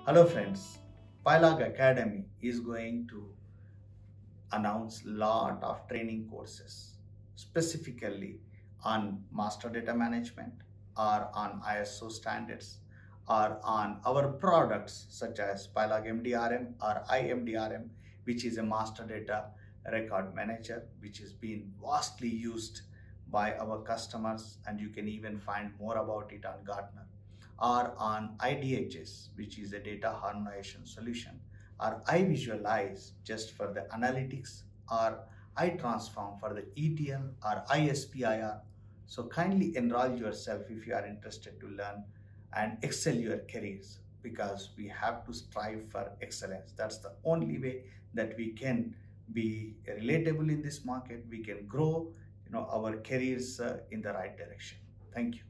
Hello friends, PiLog Academy is going to announce lot of training courses specifically on master data management or on ISO standards or on our products such as PiLog MDRM or IMDRM, which is a master data record manager which is being vastly used by our customers, and you can even find more about it on Gartner, or on IDHS, which is a data harmonization solution, or iVisualize just for the analytics, or iTransform for the ETL, or ISPIR. So kindly enroll yourself if you are interested to learn and excel your careers, because we have to strive for excellence. That's the only way that we can be relatable in this market. We can grow our careers in the right direction. Thank you.